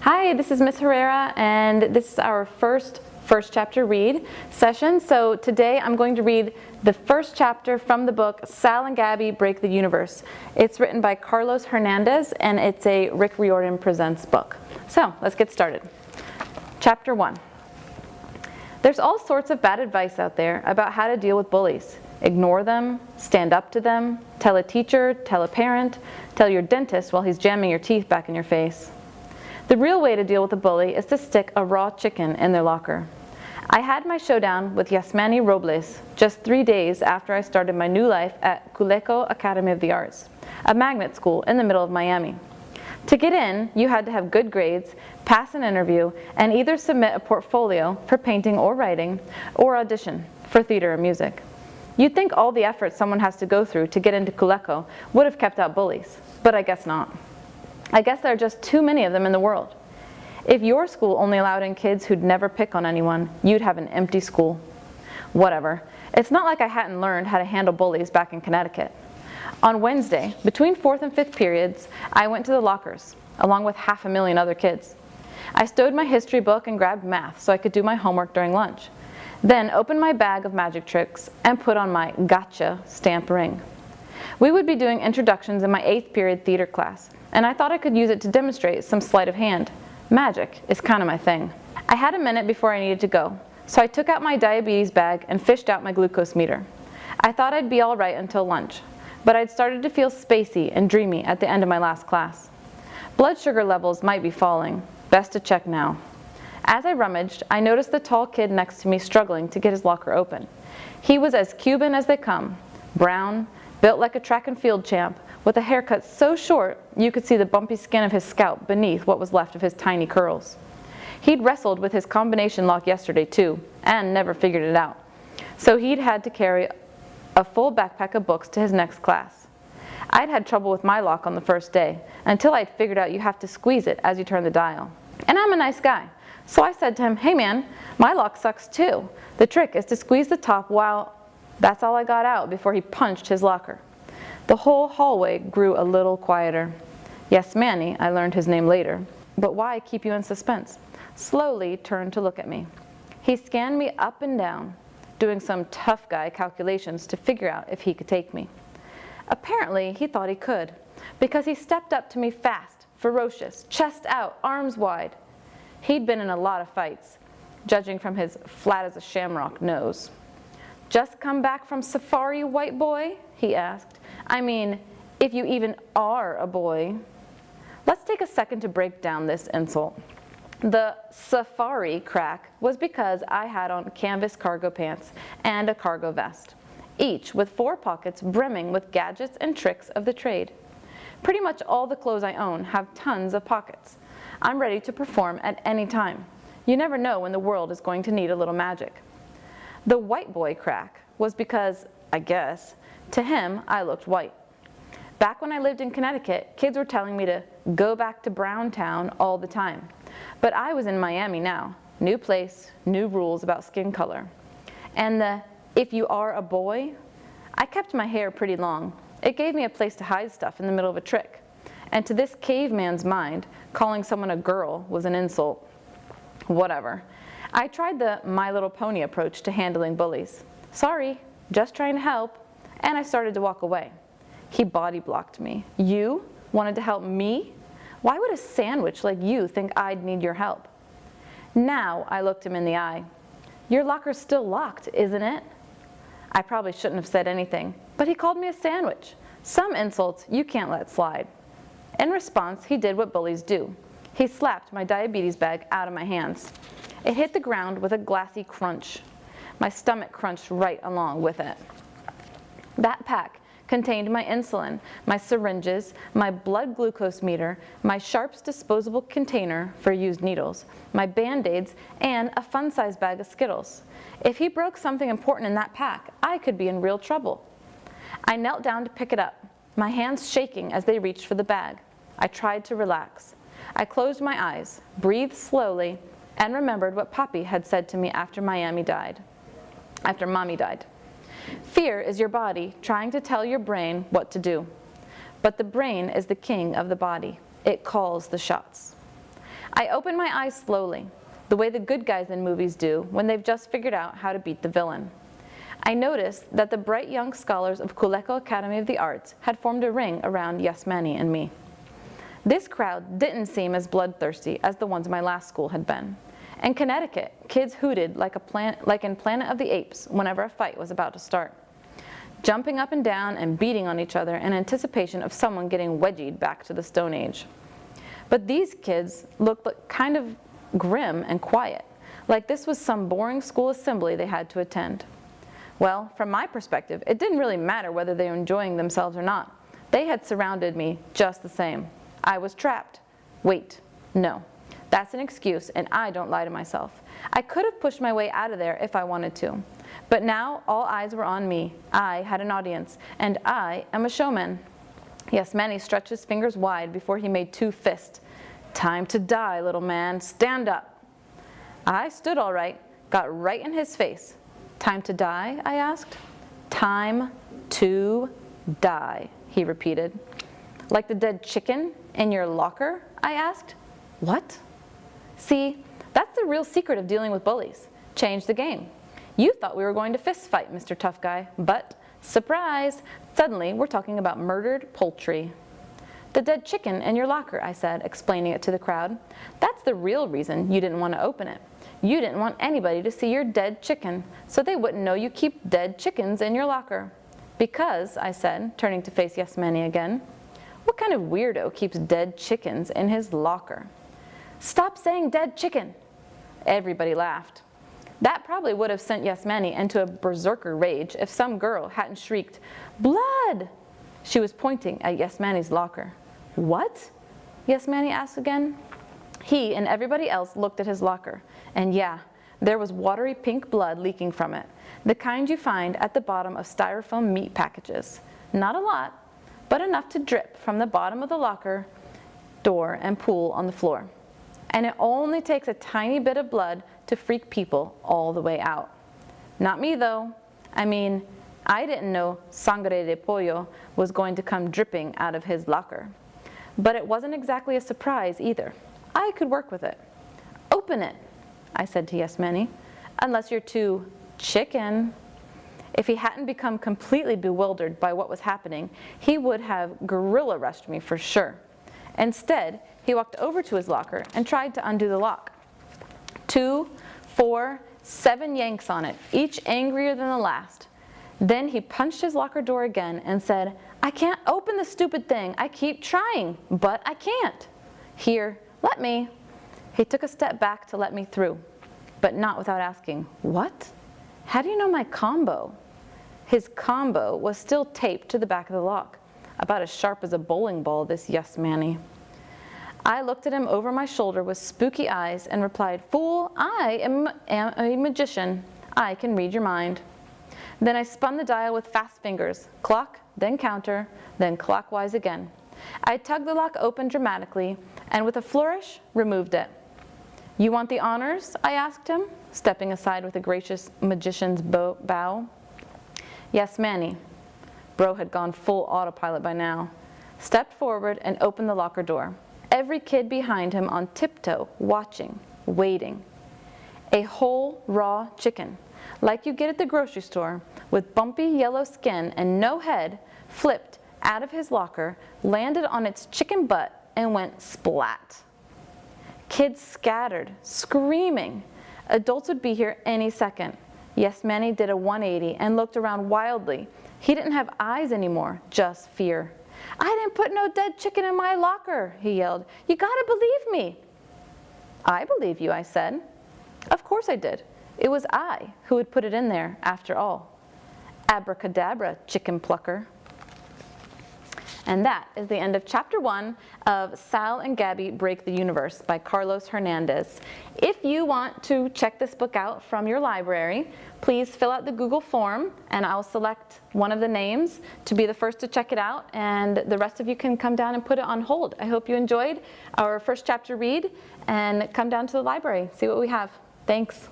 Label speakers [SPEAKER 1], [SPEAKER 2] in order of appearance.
[SPEAKER 1] Hi, this is Miss Herrera, and this is our first chapter read session. So today I'm going to read the first chapter from the book Sal and Gabi Break the Universe. It's written by Carlos Hernandez, and it's a Rick Riordan Presents book. So let's get started. Chapter 1. There's all sorts of bad advice out there about how to deal with bullies. Ignore them, stand up to them, tell a teacher, tell a parent, tell your dentist while he's jamming your teeth back in your face. The real way to deal with a bully is to stick a raw chicken in their locker. I had my showdown with Yasmani Robles just 3 days after I started my new life at Culeco Academy of the Arts, a magnet school in the middle of Miami. To get in, you had to have good grades, pass an interview, and either submit a portfolio for painting or writing, or audition for theater or music. You'd think all the effort someone has to go through to get into Culeco would have kept out bullies, but I guess not. I guess there are just too many of them in the world. If your school only allowed in kids who'd never pick on anyone, you'd have an empty school. Whatever. It's not like I hadn't learned how to handle bullies back in Connecticut. On Wednesday, between 4th and 5th periods, I went to the lockers, along with 500,000 other kids. I stowed my history book and grabbed math so I could do my homework during lunch. Then opened my bag of magic tricks and put on my gotcha stamp ring. We would be doing introductions in my 8th period theater class, and I thought I could use it to demonstrate some sleight of hand. Magic is kind of my thing. I had a minute before I needed to go, so I took out my diabetes bag and fished out my glucose meter. I thought I'd be all right until lunch, but I'd started to feel spacey and dreamy at the end of my last class. Blood sugar levels might be falling. Best to check now. As I rummaged, I noticed the tall kid next to me struggling to get his locker open. He was as Cuban as they come, brown, built like a track and field champ, with a haircut so short you could see the bumpy skin of his scalp beneath what was left of his tiny curls. He'd wrestled with his combination lock yesterday too, and never figured it out. So he'd had to carry a full backpack of books to his next class. I'd had trouble with my lock on the first day, until I'd figured out you have to squeeze it as you turn the dial. And I'm a nice guy, so I said to him, "Hey man, my lock sucks too. The trick is to squeeze the top while..." That's all I got out before he punched his locker. The whole hallway grew a little quieter. Yasmani, I learned his name later, but why keep you in suspense, slowly turned to look at me. He scanned me up and down, doing some tough guy calculations to figure out if he could take me. Apparently, he thought he could, because he stepped up to me fast, ferocious, chest out, arms wide. He'd been in a lot of fights, judging from his flat as a shamrock nose. "Just come back from safari, white boy?" he asked. "I mean, if you even are a boy." Let's take a second to break down this insult. The safari crack was because I had on canvas cargo pants and a cargo vest, each with 4 pockets brimming with gadgets and tricks of the trade. Pretty much all the clothes I own have tons of pockets. I'm ready to perform at any time. You never know when the world is going to need a little magic. The white boy crack was because, I guess, to him, I looked white. Back when I lived in Connecticut, kids were telling me to go back to Browntown all the time. But I was in Miami now. New place, new rules about skin color. And the, "if you are a boy," I kept my hair pretty long. It gave me a place to hide stuff in the middle of a trick. And to this caveman's mind, calling someone a girl was an insult. Whatever. I tried the My Little Pony approach to handling bullies. "Sorry, just trying to help," and I started to walk away. He body blocked me. "You wanted to help me? Why would a sandwich like you think I'd need your help?" Now I looked him in the eye. "Your locker's still locked, isn't it?" I probably shouldn't have said anything, but he called me a sandwich. Some insults you can't let slide. In response, he did what bullies do. He slapped my diabetes bag out of my hands. It hit the ground with a glassy crunch. My stomach crunched right along with it. That pack contained my insulin, my syringes, my blood glucose meter, my Sharps disposable container for used needles, my Band-Aids, and a fun-sized bag of Skittles. If he broke something important in that pack, I could be in real trouble. I knelt down to pick it up, my hands shaking as they reached for the bag. I tried to relax. I closed my eyes, breathed slowly, and remembered what Papi had said to me after Mommy died. "Fear is your body trying to tell your brain what to do. But the brain is the king of the body. It calls the shots." I opened my eyes slowly, the way the good guys in movies do when they've just figured out how to beat the villain. I noticed that the bright young scholars of Kuleko Academy of the Arts had formed a ring around Yasmani and me. This crowd didn't seem as bloodthirsty as the ones my last school had been. In Connecticut, kids hooted like in Planet of the Apes whenever a fight was about to start, jumping up and down and beating on each other in anticipation of someone getting wedgied back to the Stone Age. But these kids looked kind of grim and quiet, like this was some boring school assembly they had to attend. Well, from my perspective, it didn't really matter whether they were enjoying themselves or not. They had surrounded me just the same. I was trapped. Wait, no. That's an excuse, and I don't lie to myself. I could have pushed my way out of there if I wanted to. But now all eyes were on me. I had an audience, and I am a showman. Yasmani stretched his fingers wide before he made two fists. Time to die, little man. Stand up. I stood all right, got right in his face. Time to die, I asked. Time to die, he repeated. Like the dead chicken in your locker, I asked. What? See, that's the real secret of dealing with bullies. Change the game. You thought we were going to fist fight, Mr. Tough Guy, but surprise, suddenly we're talking about murdered poultry. The dead chicken in your locker, I said, explaining it to the crowd. That's the real reason you didn't want to open it. You didn't want anybody to see your dead chicken, so they wouldn't know you keep dead chickens in your locker. Because, I said, turning to face Yasmani again, what kind of weirdo keeps dead chickens in his locker? Stop saying dead chicken! Everybody laughed. That probably would have sent Yasmani into a berserker rage if some girl hadn't shrieked, "Blood!" She was pointing at Yasmani's locker. What? Yasmani asked again. He and everybody else looked at his locker, and yeah, there was watery pink blood leaking from it, the kind you find at the bottom of styrofoam meat packages. Not a lot, but enough to drip from the bottom of the locker door and pool on the floor. And it only takes a tiny bit of blood to freak people all the way out. Not me though. I mean, I didn't know sangre de pollo was going to come dripping out of his locker. But it wasn't exactly a surprise either. I could work with it. Open it, I said to Yasmani, unless you're too chicken. If he hadn't become completely bewildered by what was happening, he would have gorilla rushed me for sure. Instead, he walked over to his locker and tried to undo the lock. 2, 4, 7 yanks on it, each angrier than the last. Then he punched his locker door again and said, I can't open the stupid thing. I keep trying, but I can't. Here, let me. He took a step back to let me through, but not without asking, what? How do you know my combo? His combo was still taped to the back of the lock, about as sharp as a bowling ball, this Yasmani. I looked at him over my shoulder with spooky eyes and replied, Fool, I am a magician. I can read your mind. Then I spun the dial with fast fingers, clock, then counter, then clockwise again. I tugged the lock open dramatically and with a flourish, removed it. You want the honors? I asked him, stepping aside with a gracious magician's bow. Yasmani, Bro had gone full autopilot by now, stepped forward and opened the locker door. Every kid behind him on tiptoe, watching, waiting. A whole raw chicken, like you get at the grocery store, with bumpy yellow skin and no head, flipped out of his locker, landed on its chicken butt, and went splat. Kids scattered, screaming. Adults would be here any second. Yasmani did a 180 and looked around wildly. He didn't have eyes anymore, just fear. I didn't put no dead chicken in my locker, he yelled. You gotta believe me. I believe you, I said. Of course I did. It was I who had put it in there, after all. Abracadabra, chicken plucker. And that is the end of chapter 1 of Sal and Gabi Break the Universe by Carlos Hernandez. If you want to check this book out from your library, please fill out the Google form and I'll select one of the names to be the first to check it out, and the rest of you can come down and put it on hold. I hope you enjoyed our first chapter read and come down to the library, see what we have. Thanks.